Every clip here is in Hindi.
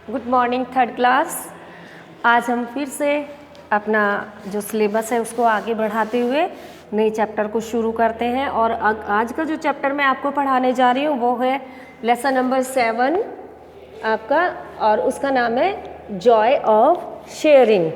Good morning third class. आज हम फिर से अपना जो सिलेबस है उसको आगे बढ़ाते हुए नए चैप्टर को शुरू करते हैं। और आज का जो चैप्टर मैं आपको पढ़ाने जा रही हूँ वो है लेसन नंबर 7 आपका, और उसका नाम है जॉय ऑफ शेयरिंग।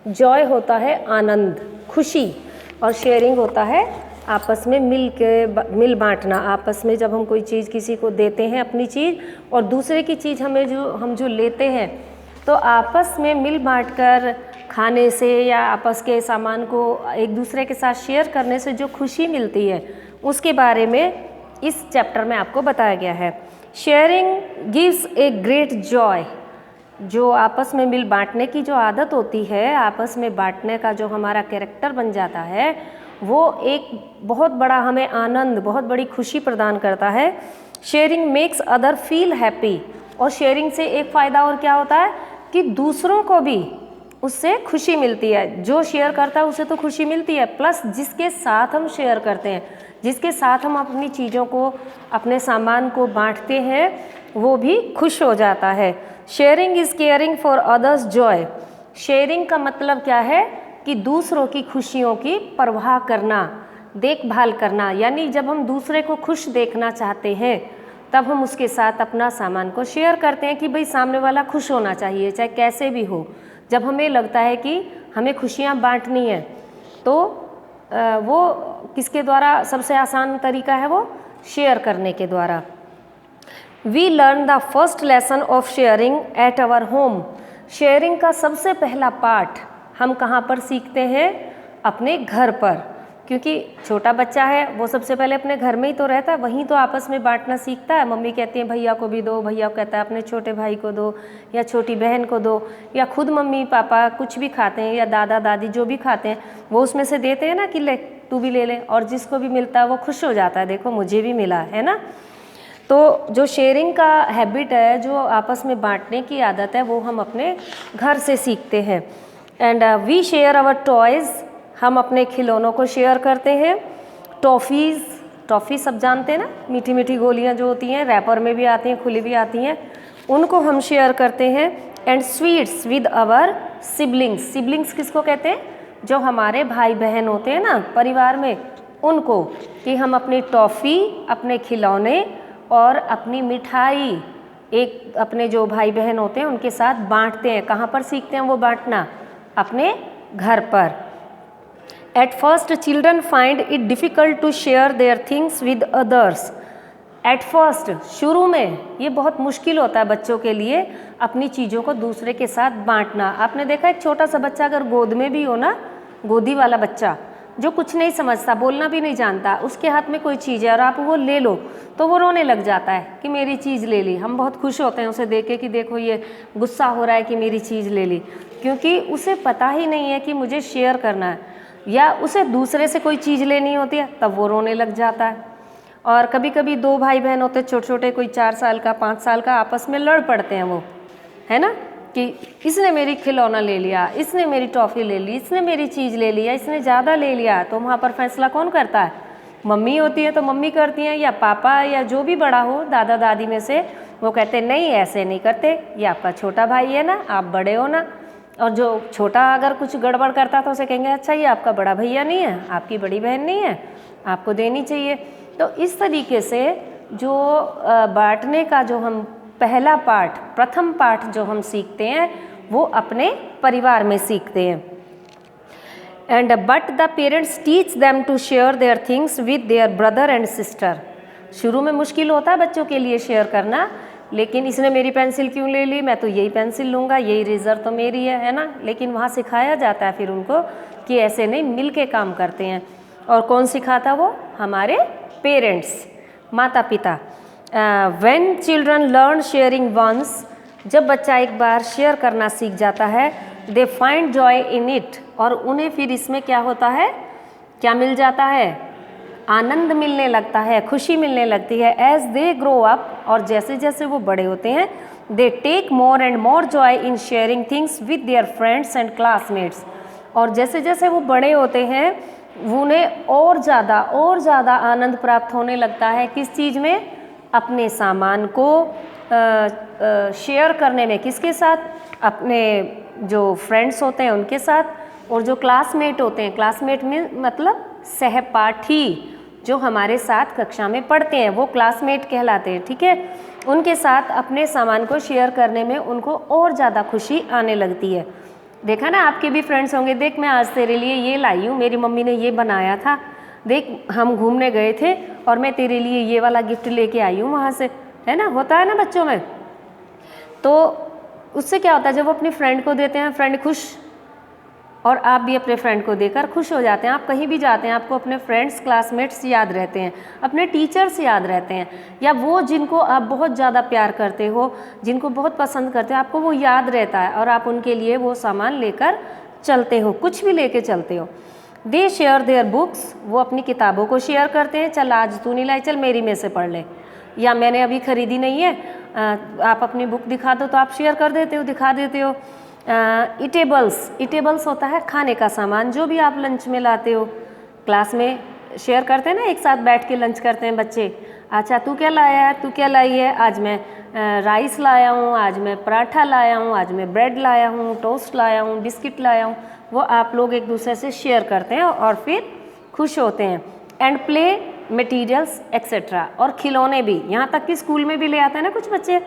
जॉय होता है आनंद, खुशी, और शेयरिंग होता है आपस में मिल बांटना। आपस में जब हम कोई चीज़ किसी को देते हैं अपनी चीज़, और दूसरे की चीज़ हम जो लेते हैं, तो आपस में मिल बांटकर खाने से या आपस के सामान को एक दूसरे के साथ शेयर करने से जो खुशी मिलती है उसके बारे में इस चैप्टर में आपको बताया गया है। Sharing gives a great Joy. जो आपस में मिल बांटने की जो आदत होती है, आपस में बांटने का जो हमारा कैरेक्टर बन जाता है, वो एक बहुत बड़ा हमें आनंद, बहुत बड़ी खुशी प्रदान करता है। Sharing makes other feel happy. और शेयरिंग से एक फ़ायदा और क्या होता है कि दूसरों को भी उससे खुशी मिलती है। जो शेयर करता है उसे तो खुशी मिलती है, प्लस जिसके साथ हम शेयर करते हैं, जिसके साथ हम अपनी चीज़ों को, अपने सामान को बांटते हैं, वो भी खुश हो जाता है। Sharing is caring for others Joy. Sharing का मतलब क्या है कि दूसरों की खुशियों की परवाह करना, देखभाल करना। यानी जब हम दूसरे को खुश देखना चाहते हैं तब हम उसके साथ अपना सामान को शेयर करते हैं कि भाई सामने वाला खुश होना चाहिए, चाहे कैसे भी हो। जब हमें लगता है कि हमें खुशियाँ बांटनी है, तो वो किसके द्वारा सबसे आसान तरीका है, वो शेयर करने के द्वारा। We learn the first lesson of sharing at our home. Sharing का सबसे पहला पाठ हम कहाँ पर सीखते हैं? अपने घर पर। क्योंकि छोटा बच्चा है, वो सबसे पहले अपने घर में ही तो रहता है, वहीं तो आपस में बांटना सीखता है। मम्मी कहती है भैया को भी दो, भैया कहता है अपने छोटे भाई को दो, या छोटी बहन को दो, या खुद मम्मी पापा कुछ भी खाते हैं, या दादा दादी जो भी खाते हैं वो उसमें से देते हैं ना कि ले तू भी ले ले, और जिसको भी मिलता है वो खुश हो जाता है, देखो मुझे भी मिला है ना। तो जो शेयरिंग का हैबिट है, जो आपस में बांटने की आदत है, वो हम अपने घर से सीखते हैं। And we share our toys. हम अपने खिलौनों को शेयर करते हैं। टॉफ़ीज़, टॉफ़ी सब जानते हैं ना, मीठी मीठी गोलियां जो होती हैं, रैपर में भी आती हैं, खुली भी आती हैं, उनको हम शेयर करते हैं। And sweets with our siblings. Siblings किसको कहते हैं? जो हमारे भाई बहन होते हैं ना परिवार में, उनको, कि हम अपनी टॉफ़ी, अपने खिलौने और अपनी मिठाई एक अपने जो भाई बहन होते हैं उनके साथ बांटते हैं। कहाँ पर सीखते हैं वो बांटना? अपने घर पर। At first children find it difficult to share their things with others. At first, शुरू में ये बहुत मुश्किल होता है बच्चों के लिए अपनी चीज़ों को दूसरे के साथ बांटना। आपने देखा एक छोटा सा बच्चा अगर गोद में भी हो ना, गोदी वाला बच्चा जो कुछ नहीं समझता, बोलना भी नहीं जानता, उसके हाथ में कोई चीज़ है और आप वो ले लो तो वो रोने लग जाता है कि मेरी चीज़ ले ली। हम बहुत खुश होते हैं उसे देख के कि देखो ये गुस्सा हो रहा है कि मेरी चीज़ ले ली, क्योंकि उसे पता ही नहीं है कि मुझे शेयर करना है, या उसे दूसरे से कोई चीज़ लेनी होती है तब वो रोने लग जाता है। और कभी कभी दो भाई बहन होते छोटे छोटे, कोई 4 साल का 5 साल का, आपस में लड़ पड़ते हैं वो, है ना, कि इसने मेरी खिलौना ले लिया, इसने मेरी टॉफ़ी ले ली, इसने मेरी चीज़ ले लिया, इसने ज़्यादा ले लिया। तो वहाँ पर फैसला कौन करता है? मम्मी होती है तो मम्मी करती हैं, या पापा, या जो भी बड़ा हो दादा दादी में से, वो कहते हैं नहीं ऐसे नहीं करते, ये आपका छोटा भाई है ना, आप बड़े हो ना। और जो छोटा अगर कुछ गड़बड़ करता तो उसे कहेंगे अच्छा ये आपका बड़ा भैया नहीं है, आपकी बड़ी बहन नहीं है, आपको देनी चाहिए। तो इस तरीके से जो बांटने का जो हम पहला पाठ, प्रथम पाठ जो हम सीखते हैं वो अपने परिवार में सीखते हैं। And but the parents teach them to share their things with their brother and sister. शुरू में मुश्किल होता है बच्चों के लिए शेयर करना, लेकिन इसने मेरी पेंसिल क्यों ले ली, मैं तो यही पेंसिल लूँगा, यही रेज़र तो मेरी है ना। लेकिन वहाँ सिखाया जाता है फिर उनको कि ऐसे नहीं, मिल के काम करते हैं। और कौन सिखाता? वो हमारे पेरेंट्स, माता पिता। When children learn sharing once, जब बच्चा एक बार शेयर करना सीख जाता है, they find joy in it, और उन्हें फिर इसमें क्या होता है, क्या मिल जाता है? आनंद मिलने लगता है, खुशी मिलने लगती है। एज दे ग्रो अप, और जैसे जैसे वो बड़े होते हैं, they take more and more joy in sharing things with their friends and classmates. और जैसे जैसे वो बड़े होते हैं उन्हें और ज़्यादा आनंद प्राप्त होने लगता है। किस चीज़ में? अपने सामान को शेयर करने में किसके साथ, अपने जो फ्रेंड्स होते हैं उनके साथ, और जो क्लासमेट होते हैं, क्लासमेट में मतलब सहपाठी जो हमारे साथ कक्षा में पढ़ते हैं वो क्लासमेट कहलाते हैं, ठीक है। उनके साथ अपने सामान को शेयर करने में उनको और ज़्यादा खुशी आने लगती है। देखा ना, आपके भी फ्रेंड्स होंगे, देख मैं आज तेरे लिए ये लाई हूँ, मेरी मम्मी ने ये बनाया था, देख हम घूमने गए थे और मैं तेरे लिए ये वाला गिफ्ट लेके आई हूँ वहाँ से, है ना, होता है ना बच्चों में। तो उससे क्या होता है, जब वो अपनी फ्रेंड को देते हैं, फ्रेंड खुश, और आप भी अपने फ्रेंड को देकर खुश हो जाते हैं। आप कहीं भी जाते हैं आपको अपने फ्रेंड्स, क्लासमेट्स याद रहते हैं, अपने टीचर्स याद रहते हैं, या वो जिनको आप बहुत ज़्यादा प्यार करते हो, जिनको बहुत पसंद करते हो, आपको वो याद रहता है और आप उनके लिए वो सामान लेकर चलते हो, कुछ भी लेके चलते हो। दे शेयर देयर बुक्स, वो अपनी किताबों को शेयर करते हैं, चल आज तू नहीं लाई, चल मेरी में से पढ़ ले, या मैंने अभी ख़रीदी नहीं है, आप अपनी बुक दिखा दो, तो आप शेयर कर देते हो, दिखा देते हो। ईटेबल्स, ईटेबल्स होता है खाने का सामान, जो भी आप लंच में लाते हो, क्लास में शेयर करते हैं ना, एक साथ बैठ के लंच करते हैं बच्चे। अच्छा तू क्या लाया है, तू क्या लाई है, आज मैं राइस लाया हूँ, आज मैं पराठा लाया हूँ, आज मैं ब्रेड लाया हूँ, टोस्ट लाया हूँ, बिस्किट लाया हूँ, वो आप लोग एक दूसरे से शेयर करते हैं और फिर खुश होते हैं। एंड प्ले मटीरियल्स एक्सेट्रा, और खिलौने भी, यहाँ तक कि स्कूल में भी ले आते हैं ना कुछ बच्चे,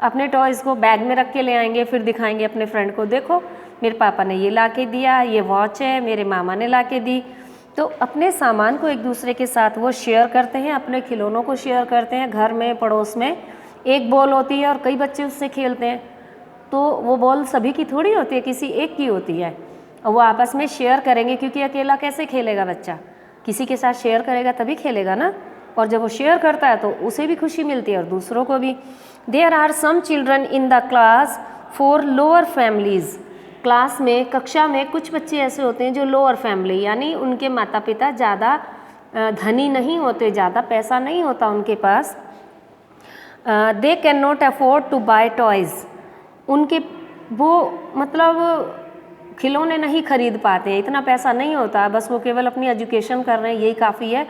अपने टॉयज़ को बैग में रख के ले आएंगे, फिर दिखाएंगे अपने फ्रेंड को, देखो मेरे पापा ने ये ला के दिया, ये वॉच है, मेरे मामा ने ला के दी। तो अपने सामान को एक दूसरे के साथ वो शेयर करते हैं, अपने खिलौनों को शेयर करते हैं। घर में पड़ोस में एक बॉल होती है और कई बच्चे उससे खेलते हैं, तो वो बॉल सभी की थोड़ी होती है, किसी एक की होती है, और वो आपस में शेयर करेंगे, क्योंकि अकेला कैसे खेलेगा बच्चा, किसी के साथ शेयर करेगा तभी खेलेगा ना, और जब वो शेयर करता है तो उसे भी खुशी मिलती है और दूसरों को भी। There are some children in the class for lower families, class में, कक्षा में कुछ बच्चे ऐसे होते हैं जो लोअर फैमिली, यानी उनके माता पिता ज़्यादा धनी नहीं होते, ज़्यादा पैसा नहीं होता उनके पास। They can not afford to buy toys, उनके वो मतलब खिलौने नहीं खरीद पाते हैं, इतना पैसा नहीं होता, बस वो केवल अपनी एजुकेशन कर रहे हैं, यही काफ़ी है।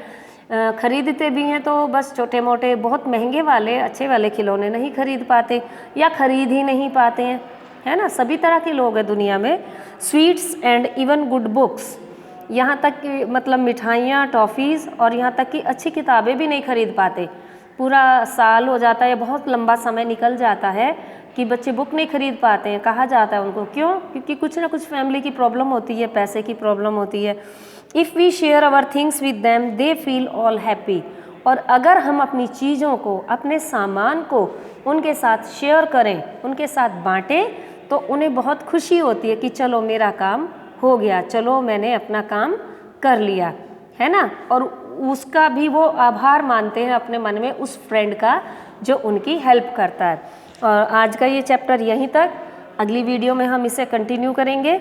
खरीदते भी हैं तो बस छोटे मोटे बहुत महंगे वाले अच्छे वाले खिलौने नहीं खरीद पाते, या खरीद ही नहीं पाते हैं, है ना, सभी तरह के लोग हैं दुनिया में। Sweets and even good books, यहाँ तक कि मतलब मिठाइयाँ, टॉफ़ीज़, और यहाँ तक कि अच्छी किताबें भी नहीं खरीद पाते। पूरा साल हो जाता है, बहुत लंबा समय निकल जाता है कि बच्चे बुक नहीं खरीद पाते हैं। कहा जाता है उनको, क्यों? क्योंकि कुछ ना कुछ फैमिली की प्रॉब्लम होती है, पैसे की प्रॉब्लम होती है। If we share our things with them they feel all happy, और अगर हम अपनी चीज़ों को, अपने सामान को उनके साथ शेयर करें, उनके साथ बांटें, तो उन्हें बहुत खुशी होती है कि चलो मेरा काम हो गया, चलो मैंने अपना काम कर लिया, है ना, और उसका भी वो आभार मानते हैं अपने मन में उस फ्रेंड का जो उनकी हेल्प करता है। और आज का ये चैप्टर यहीं तक, अगली वीडियो में हम इसे कंटिन्यू करेंगे।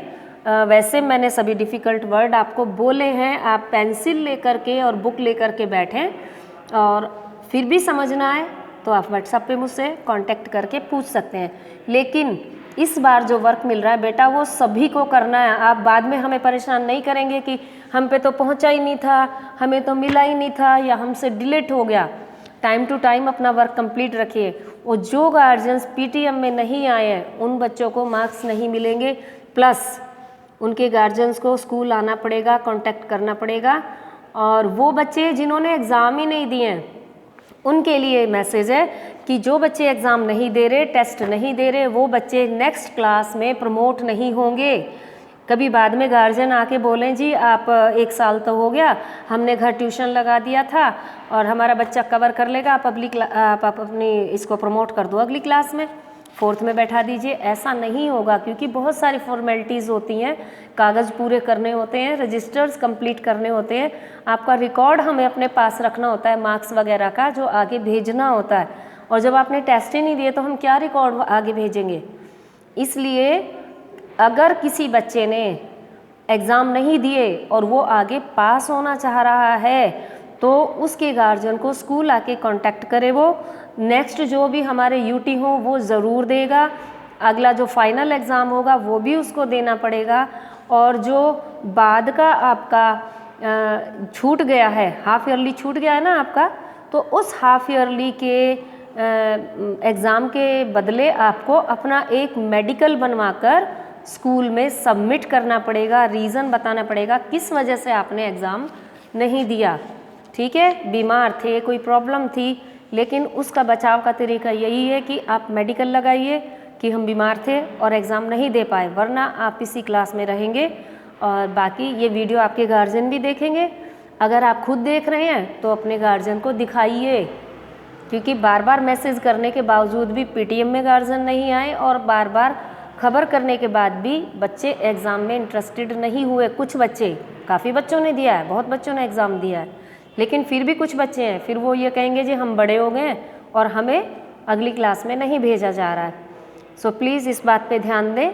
वैसे मैंने सभी डिफ़िकल्ट वर्ड आपको बोले हैं, आप पेंसिल लेकर के और बुक लेकर के बैठें, और फिर भी समझना है तो आप व्हाट्सएप पे मुझसे कांटेक्ट करके पूछ सकते हैं। लेकिन इस बार जो वर्क मिल रहा है बेटा वो सभी को करना है, आप बाद में हमें परेशान नहीं करेंगे कि हम पे तो पहुंचा ही नहीं था, हमें तो मिला ही नहीं था, या हमसे डिलीट हो गया। टाइम टू टाइम अपना वर्क कंप्लीट रखिए, और जो गार्जियंस पीटीएम में नहीं आए हैं उन बच्चों को मार्क्स नहीं मिलेंगे, प्लस उनके गार्जियंस को स्कूल आना पड़ेगा, कांटेक्ट करना पड़ेगा। और वो बच्चे जिन्होंने एग्ज़ाम ही नहीं दिए हैं उनके लिए मैसेज है कि जो बच्चे एग्ज़ाम नहीं दे रहे, टेस्ट नहीं दे रहे, वो बच्चे नेक्स्ट क्लास में प्रमोट नहीं होंगे। कभी बाद में गार्जियन आके बोलें जी आप 1 साल तो हो गया, हमने घर ट्यूशन लगा दिया था और हमारा बच्चा कवर कर लेगा, आप अपनी इसको प्रमोट कर दो अगली क्लास में, 4th में बैठा दीजिए। ऐसा नहीं होगा, क्योंकि बहुत सारी फॉर्मेलिटीज़ होती हैं, कागज़ पूरे करने होते हैं, रजिस्टर्स कंप्लीट करने होते हैं, आपका रिकॉर्ड हमें अपने पास रखना होता है मार्क्स वगैरह का, जो आगे भेजना होता है। और जब आपने टेस्ट ही नहीं दिए तो हम क्या रिकॉर्ड आगे भेजेंगे। इसलिए अगर किसी बच्चे ने एग्ज़ाम नहीं दिए और वो आगे पास होना चाह रहा है तो उसके गार्जियन को स्कूल आके कांटेक्ट करे, वो नेक्स्ट जो भी हमारे यूटी हो वो ज़रूर देगा, अगला जो फाइनल एग्ज़ाम होगा वो भी उसको देना पड़ेगा। और जो बाद का आपका छूट गया है, हाफ ईयरली छूट गया है ना आपका, तो उस हाफ ईयरली के एग्ज़ाम के बदले आपको अपना एक मेडिकल बनवाकर स्कूल में सबमिट करना पड़ेगा, रीज़न बताना पड़ेगा किस वजह से आपने एग्ज़ाम नहीं दिया। ठीक है, बीमार थे, कोई प्रॉब्लम थी, लेकिन उसका बचाव का तरीका यही है कि आप मेडिकल लगाइए कि हम बीमार थे और एग्ज़ाम नहीं दे पाए, वरना आप इसी क्लास में रहेंगे। और बाकी ये वीडियो आपके गार्जियन भी देखेंगे। अगर आप खुद देख रहे हैं तो अपने गार्जियन को दिखाइए, क्योंकि बार बार मैसेज करने के बावजूद भी पीटीएम में गार्जियन नहीं आए और बार बार खबर करने के बाद भी बच्चे एग्ज़ाम में इंटरेस्टेड नहीं हुए। कुछ बच्चे, काफ़ी बच्चों ने दिया है, बहुत बच्चों ने एग्ज़ाम दिया है, लेकिन फिर भी कुछ बच्चे हैं, फिर वो ये कहेंगे जी हम बड़े हो गए और हमें अगली क्लास में नहीं भेजा जा रहा है। सो प्लीज़ इस बात पे ध्यान दें।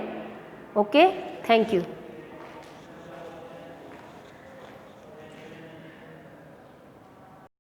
Okay, thank you.